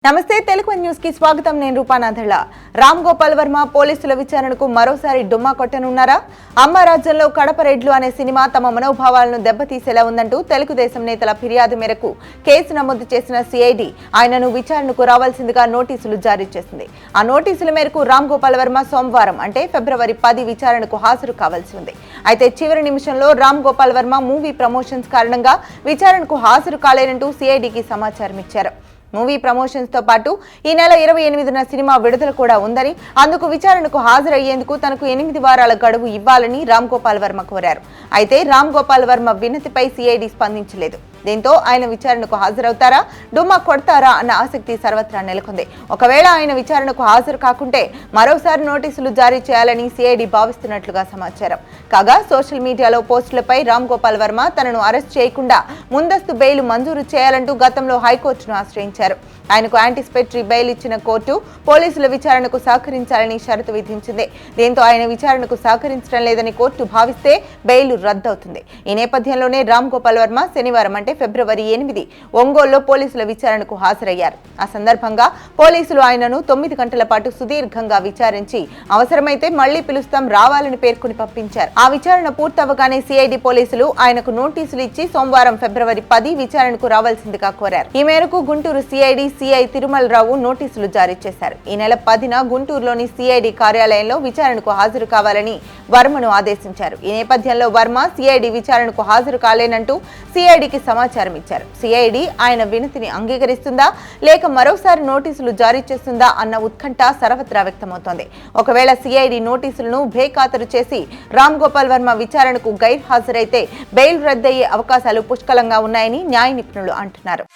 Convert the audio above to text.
నమస్తే తెలుగు న్యూస్ కి స్వాగతం. నేను రూపానాథళ్ళ. రామ్ గోపాల్ వర్మ పోలీసుల విచారణకు మరోసారి డుమ్మా కొట్టనున్నారా? అమ్మ రాజ్యంలో కడప రెడ్లు అనే సినిమా తమ మనోభావాలను దెబ్బతీసేలా ఉందంటూ తెలుగుదేశం నేతల ఫిర్యాదు మేరకు కేసు నమోదు చేసిన సిఐడి ఆయనను విచారణకు రావాల్సిందిగా నోటీసులు జారీ చేసింది. ఆ నోటీసుల మేరకు రామ్ గోపాల్ వర్మ సోమవారం అంటే ఫిబ్రవరి 10 విచారణకు హాజరు కావాల్సి ఉంది. అయితే చివరి నిమిషంలో రామ్ గోపాల్ వర్మ మూవీ ప్రమోషన్స్ కారణంగా విచారణకు హాజరు కాలేనంటూ సిఐడికి సమాచారం ఇచ్చారు. మూవీ ప్రమోషన్స్ తో పాటు ఈ నెల 28న సినిమా విడుదల కూడా ఉందని, అందుకు విచారణకు హాజరయ్యేందుకు తనకు 8 వారాల గడువు ఇవ్వాలని రామ్ గోపాల్ వర్మ కోరారు. అయితే రామ్ గోపాల్ వర్మ వినతిపై సిఐడి స్పందించలేదు. దీంతో ఆయన విచారణకు హాజరవుతారా, డుమ్మా కొడతారా అన్న ఆసక్తి సర్వత్రా నెలకొంది. ఒకవేళ ఆయన విచారణకు హాజరు కాకుంటే మరోసారి నోటీసులు జారీ చేయాలని సిఐడి భావిస్తున్నట్లుగా సమాచారం. కాగా సోషల్ మీడియాలో పోస్టులపై రామ్ గోపాల్ వర్మ తనను అరెస్ట్ చేయకుండా ముందస్తు బెయిల్ మంజూరు చేయాలంటూ గతంలో హైకోర్టును ఆశ్రయించారు. ఆయనకు యాంటిసిపేటరీ బెయిల్ ఇచ్చిన కోర్టు పోలీసుల విచారణకు సహకరించాలని షరతు విధించింది. దీంతో ఆయన విచారణకు సహకరించడం లేదని కోర్టు భావిస్తే బెయిల్ రద్దవుతుంది. ఈ నేపథ్యంలోనే రామ్ గోపాల్ వర్మ శనివారం అంటే ఫిబ్రవరి 8 ఒంగోలులో పోలీసుల విచారణకు హాజరయ్యారు. ఆ సందర్భంగా పోలీసులు ఆయనను 9 గంటల పాటు సుదీర్ఘంగా విచారించి అవసరమైతే మళ్లీ పిలుస్తాం రావాలని పేర్కొని పంపించారు. ఆ విచారణ పూర్తవగానే సిఐడి పోలీసులు ఆయనకు నోటీసులు ఇచ్చి సోమవారం ఫిబ్రవరి 10 విచారణకు రావాల్సిందిగా కోరారు. ఈ మేరకు గుంటూరు సిఐడి సిఐ తిరుమలరావు నోటీసులు జారీ చేశారు. ఈ నెల 10న గుంటూరులోని సిఐడి కార్యాలయంలో విచారణకు హాజరు కావాలని వర్మను ఆదేశించారు. ఈ నేపథ్యంలో వర్మ సిఐడి విచారణకు హాజరు కాలేనంటూ సిఐడికి సమాచారం ఇచ్చారు. సిఐడి ఆయన వినతిని అంగీకరిస్తుందా లేక మరోసారి నోటీసులు జారీ చేస్తుందా అన్న ఉత్కంఠ సర్వత్రా వ్యక్తమవుతోంది. ఒకవేళ సిఐడి నోటీసులను బేఖాతరు చేసి రామ్ గోపాల్ వర్మ విచారణకు గైర్హాజరైతే బెయిల్ రద్దయ్యే అవకాశాలు పుష్కలంగా ఉన్నాయని న్యాయ నిపుణులు అంటున్నారు.